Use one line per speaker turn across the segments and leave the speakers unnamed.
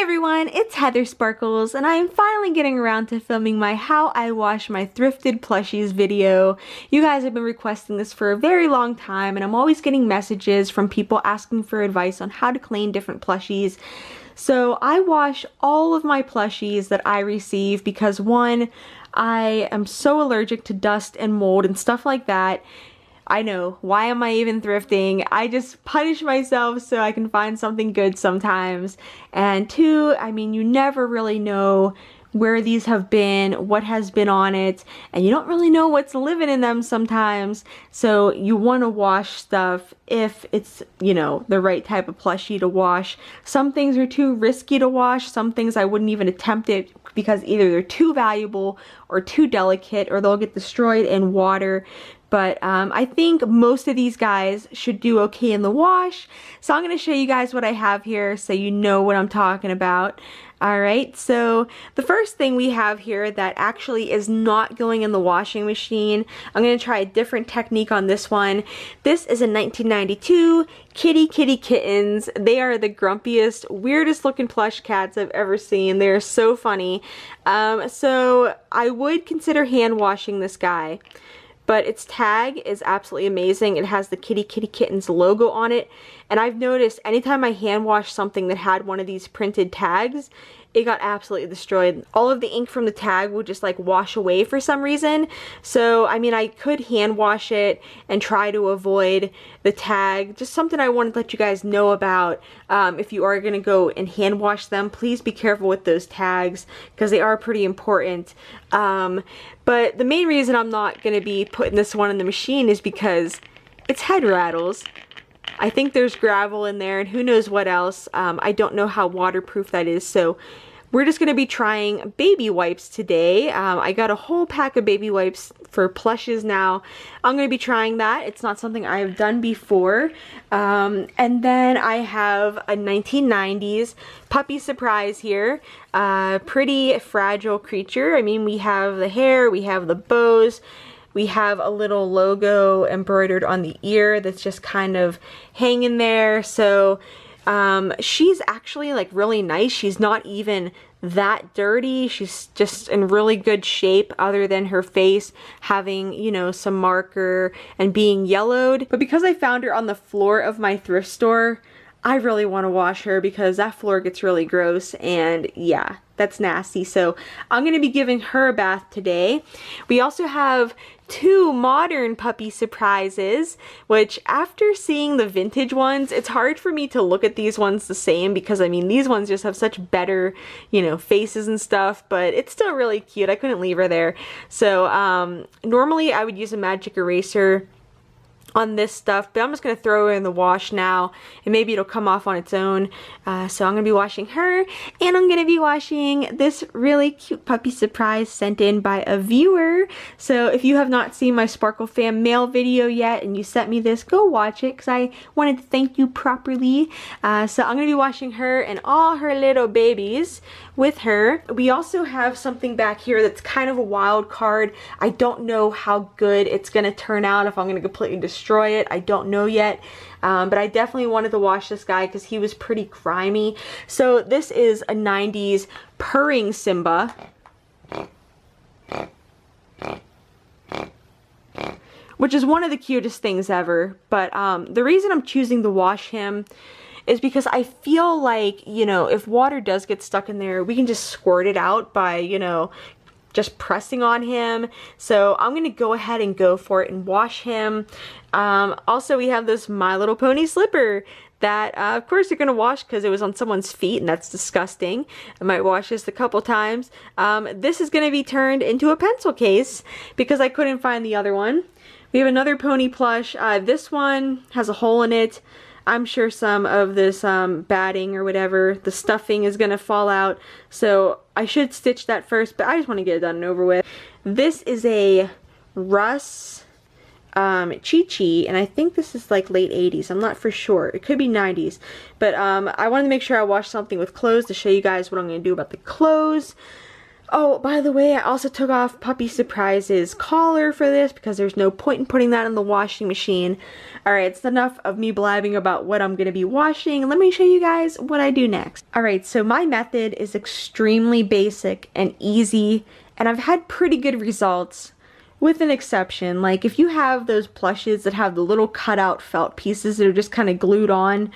everyone, it's Heather Sparkles, and I am finally getting around to filming my How I Wash My Thrifted Plushies video. You guys have been requesting this for a very long time, and I'm always getting messages from people asking for advice on how to clean different plushies. So I wash all of my plushies that I receive because one, I am so allergic to dust and mold and stuff like that. I know, why am I even thrifting? I just punish myself so I can find something good sometimes. And two, I mean, you never really know where these have been, what has been on it, and you don't really know what's living in them sometimes. So you want to wash stuff if it's, you know, the right type of plushie to wash. Some things are too risky to wash. Some things I wouldn't even attempt it because either they're too valuable or too delicate or they'll get destroyed in water. But I think most of these guys should do okay in the wash. So I'm going to show you guys what I have here so you know what I'm talking about. Alright, so the first thing we have here that actually is not going in the washing machine, I'm going to try a different technique on this one. This is a 1992 Kitty Kittens. They are the grumpiest, weirdest looking plush cats I've ever seen. They're so funny. So I would consider hand washing this guy. But its tag is absolutely amazing. It has the Kitty Kittens logo on it. And I've noticed anytime I hand wash something that had one of these printed tags, it got absolutely destroyed. All of the ink from the tag would just like wash away for some reason. So, I mean, I could hand wash it and try to avoid the tag. Just something I wanted to let you guys know about. If you are going to go and hand wash them, please be careful with those tags because they are pretty important. But the main reason I'm not going to be putting this one in the machine is because its head rattles. I think there's gravel in there and who knows what else. I don't know how waterproof that is, so we're just going to be trying baby wipes today. I got a whole pack of baby wipes for plushes now. I'm going to be trying that. It's not something I've done before. And then I have a 1990s puppy surprise here. Pretty fragile creature. I mean, we have the hair, we have the bows. We have a little logo embroidered on the ear that's just kind of hanging there. So she's actually like really nice. She's not even that dirty. She's just in really good shape other than her face having, you know, some marker and being yellowed. But because I found her on the floor of my thrift store, I really want to wash her because that floor gets really gross and yeah, that's nasty. So I'm going to be giving her a bath today. We also have two modern puppy surprises, which after seeing the vintage ones, it's hard for me to look at these ones the same because I mean these ones just have such better, you know, faces and stuff, but it's still really cute. I couldn't leave her there. So normally I would use a magic eraser on this stuff, but I'm just going to throw her in the wash now and maybe it'll come off on its own. So I'm going to be washing her and I'm going to be washing this really cute puppy surprise sent in by a viewer. So if you have not seen my Sparkle Fam mail video yet and you sent me this, go watch it because I wanted to thank you properly. So I'm going to be washing her and all her little babies with her. We also have something back here that's kind of a wild card. I don't know how good it's going to turn out, if I'm going to completely destroy it. I don't know yet. But I definitely wanted to wash this guy because he was pretty grimy. So this is a 90s purring Simba. Which is one of the cutest things ever. But the reason I'm choosing to wash him is because I feel like, you know, if water does get stuck in there, we can just squirt it out by, you know, just pressing on him. So I'm gonna go ahead and go for it and wash him. Also, we have this My Little Pony slipper that of course you're gonna wash because it was on someone's feet and that's disgusting. I might wash this a couple times. This is gonna be turned into a pencil case because I couldn't find the other one. We have another pony plush. This one has a hole in it. I'm sure some of this batting or whatever, the stuffing is going to fall out. So I should stitch that first, but I just want to get it done and over with. This is a Russ Chi-Chi, and I think this is like late 80s. I'm not for sure. It could be 90s. But I wanted to make sure I washed something with clothes to show you guys what I'm going to do about the clothes. Oh, by the way, I also took off Puppy Surprise's collar for this because there's no point in putting that in the washing machine. Alright, it's enough of me blabbing about what I'm going to be washing. Let me show you guys what I do next. Alright, so my method is extremely basic and easy, and I've had pretty good results. With an exception, like if you have those plushes that have the little cutout felt pieces that are just kind of glued on,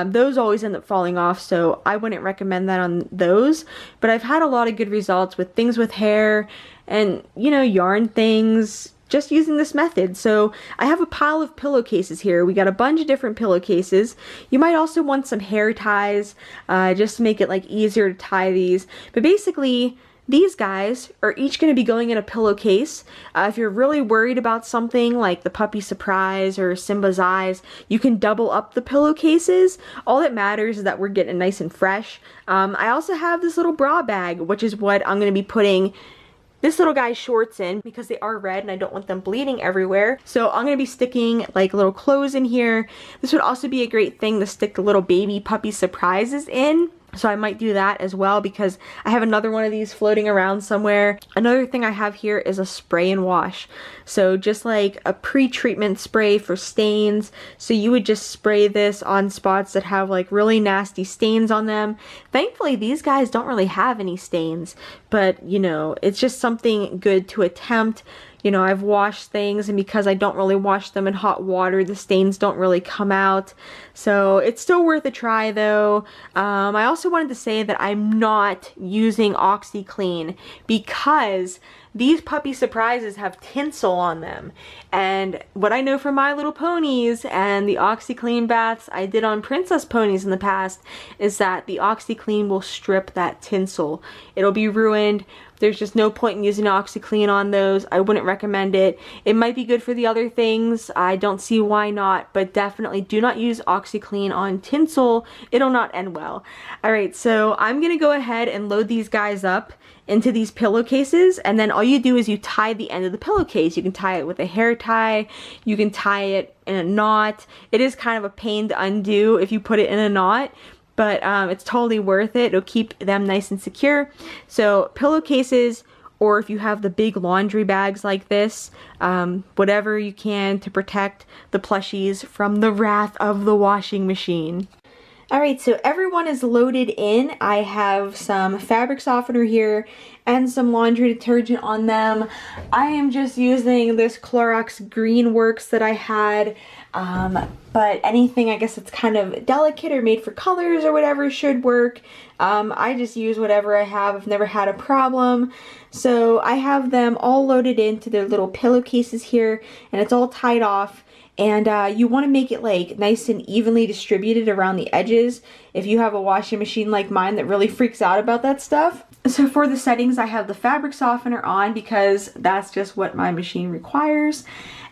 those always end up falling off, so I wouldn't recommend that on those. But I've had a lot of good results with things with hair and, you know, yarn things, just using this method. So I have a pile of pillowcases here. We got a bunch of different pillowcases. You might also want some hair ties, just to make it like easier to tie these. But basically, these guys are each going to be going in a pillowcase. If you're really worried about something like the Puppy Surprise or Simba's eyes, you can double up the pillowcases. All that matters is that we're getting it nice and fresh. I also have this little bra bag, which is what I'm going to be putting this little guy's shorts in because they are red and I don't want them bleeding everywhere. So I'm going to be sticking like little clothes in here. This would also be a great thing to stick the little baby Puppy Surprises in. So I might do that as well because I have another one of these floating around somewhere. Another thing I have here is a spray and wash. So just like a pre-treatment spray for stains. So you would just spray this on spots that have like really nasty stains on them. Thankfully, these guys don't really have any stains, but you know, it's just something good to attempt. You know, I've washed things, and because I don't really wash them in hot water, the stains don't really come out. So it's still worth a try though. I also wanted to say that I'm not using OxiClean because these Puppy Surprises have tinsel on them. And what I know from My Little Ponies and the OxiClean baths I did on Princess Ponies in the past is that the OxiClean will strip that tinsel. It'll be ruined. There's just no point in using OxiClean on those. I wouldn't recommend it. It might be good for the other things. I don't see why not, but definitely do not use OxiClean on tinsel. It'll not end well. Alright, so I'm going to go ahead and load these guys up into these pillowcases, and then all you do is you tie the end of the pillowcase. You can tie it with a hair tie. You can tie it in a knot. It is kind of a pain to undo if you put it in a knot, but it's totally worth it. It'll keep them nice and secure. So pillowcases, or if you have the big laundry bags like this, whatever you can to protect the plushies from the wrath of the washing machine. Alright, so everyone is loaded in. I have some fabric softener here and some laundry detergent on them. I am just using this Clorox Green Works that I had, but anything I guess it's kind of delicate or made for colors or whatever should work. I just use whatever I have. I've never had a problem. So I have them all loaded into their little pillowcases here, and it's all tied off. And you want to make it like nice and evenly distributed around the edges if you have a washing machine like mine that really freaks out about that stuff. So for the settings, I have the fabric softener on because that's just what my machine requires.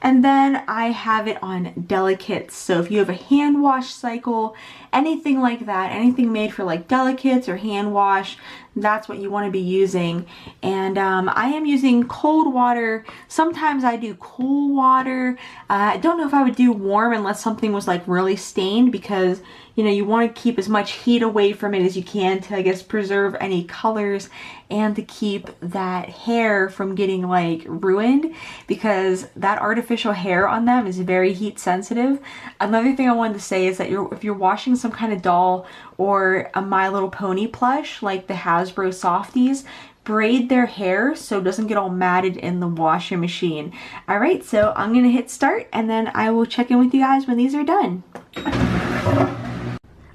And then I have it on delicates. So if you have a hand wash cycle, anything like that, anything made for like delicates or hand wash, that's what you want to be using. And I am using cold water. Sometimes I do cool water. I don't know if I would do warm unless something was like really stained, because you know, you want to keep as much heat away from it as you can to, I guess, preserve any colors and to keep that hair from getting like ruined, because that artificial hair on them is very heat sensitive. Another thing I wanted to say is that if you're washing some kind of doll or a My Little Pony plush like the Hasbro Softies, braid their hair so it doesn't get all matted in the washing machine. Alright, so I'm gonna hit start and then I will check in with you guys when these are done.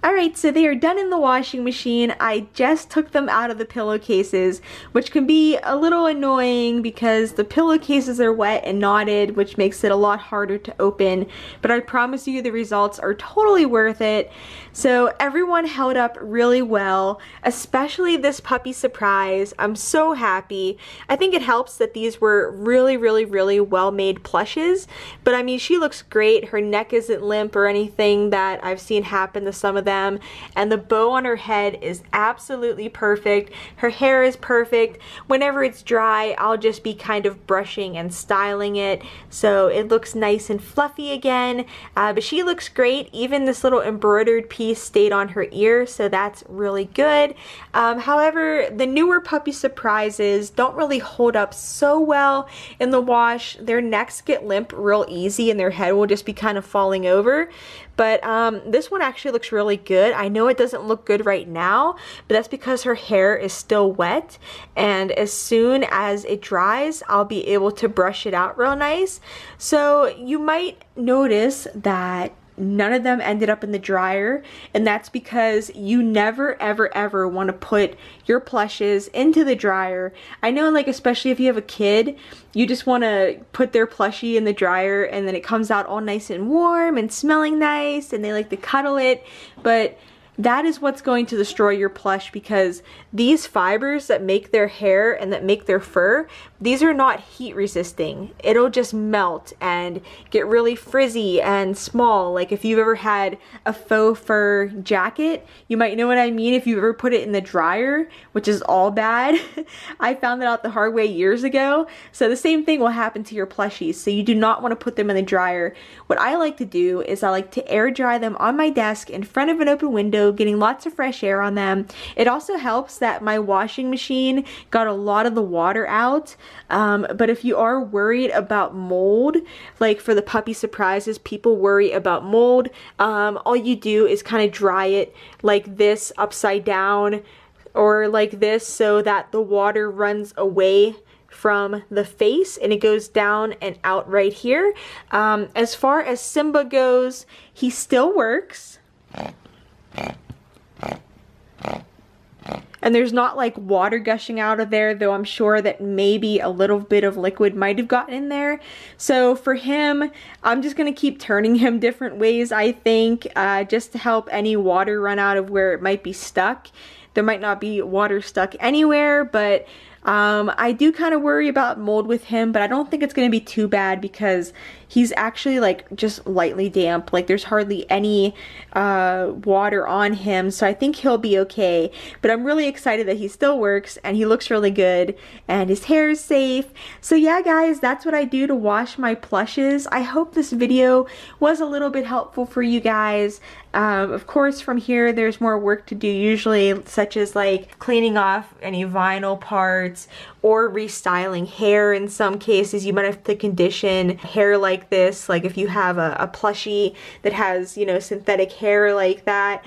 Alright, so they are done in the washing machine. I just took them out of the pillowcases, which can be a little annoying because the pillowcases are wet and knotted, which makes it a lot harder to open, but I promise you the results are totally worth it. So everyone held up really well, especially this Puppy Surprise. I'm so happy. I think it helps that these were really well-made plushes, but I mean, she looks great. Her neck isn't limp or anything that I've seen happen to some of them. them, and the bow on her head is absolutely perfect. Her hair is perfect. Whenever it's dry, I'll just be kind of brushing and styling it so it looks nice and fluffy again. But she looks great. Even this little embroidered piece stayed on her ear, so that's really good. However, the newer puppy surprises don't really hold up so well in the wash. Their necks get limp real easy and their head will just be kind of falling over. But this one actually looks really good. I know it doesn't look good right now, but that's because her hair is still wet, and as soon as it dries, I'll be able to brush it out real nice. So you might notice that none of them ended up in the dryer, and that's because you never ever want to put your plushes into the dryer. I know, like, especially if you have a kid, you just want to put their plushie in the dryer and then it comes out all nice and warm and smelling nice and they like to cuddle it, but that is what's going to destroy your plush, because these fibers that make their hair and that make their fur, these are not heat resisting. It'll just melt and get really frizzy and small. Like if you've ever had a faux fur jacket, you might know what I mean if you ever put it in the dryer, which is all bad. I found that out the hard way years ago. So the same thing will happen to your plushies. So you do not want to put them in the dryer. What I like to do is I like to air dry them on my desk in front of an open window, getting lots of fresh air on them. It also helps that my washing machine got a lot of the water out. But if you are worried about mold, like for the puppy surprises, people worry about mold, all you do is kind of dry it like this upside down or like this so that the water runs away from the face and it goes down and out right here. As far as Simba goes, he still works. And there's not like water gushing out of there, though I'm sure that maybe a little bit of liquid might have gotten in there. So for him, I'm just going to keep turning him different ways, I think, just to help any water run out of where it might be stuck. There might not be water stuck anywhere, but I do kind of worry about mold with him, but I don't think it's going to be too bad because he's actually like just lightly damp. Like there's hardly any water on him, so I think he'll be okay. But I'm really excited that he still works and he looks really good and his hair is safe. So yeah guys, that's what I do to wash my plushes. I hope this video was a little bit helpful for you guys. Of course from here there's more work to do usually, such as like cleaning off any vinyl parts or restyling hair. In some cases you might have to condition hair like this, like if you have a plushie that has, you know, synthetic hair like that,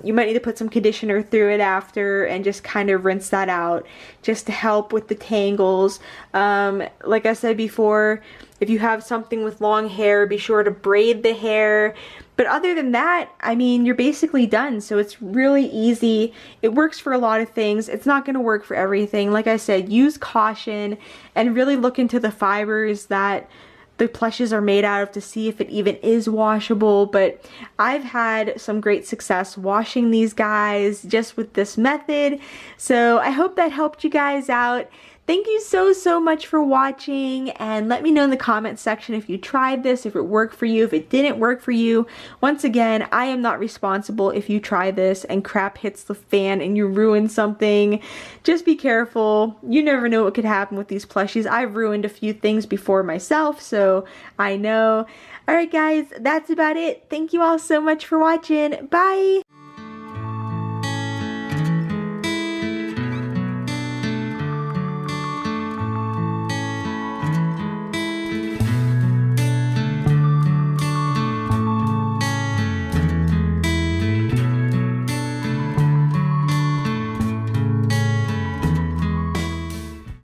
you might need to put some conditioner through it after and just kind of rinse that out just to help with the tangles. Like I said before, if you have something with long hair, be sure to braid the hair. But other than that, I mean, you're basically done. So it's really easy. It works for a lot of things. It's not going to work for everything. Like I said, use caution and really look into the fibers that the plushes are made out of to see if it even is washable. But I've had some great success washing these guys just with this method. So I hope that helped you guys out. Thank you so much for watching, and let me know in the comment section if you tried this, if it worked for you, if it didn't work for you. Once again, I am not responsible if you try this and crap hits the fan and you ruin something. Just be careful. You never know what could happen with these plushies. I've ruined a few things before myself, so I know. Alright guys, that's about it. Thank you all so much for watching. Bye!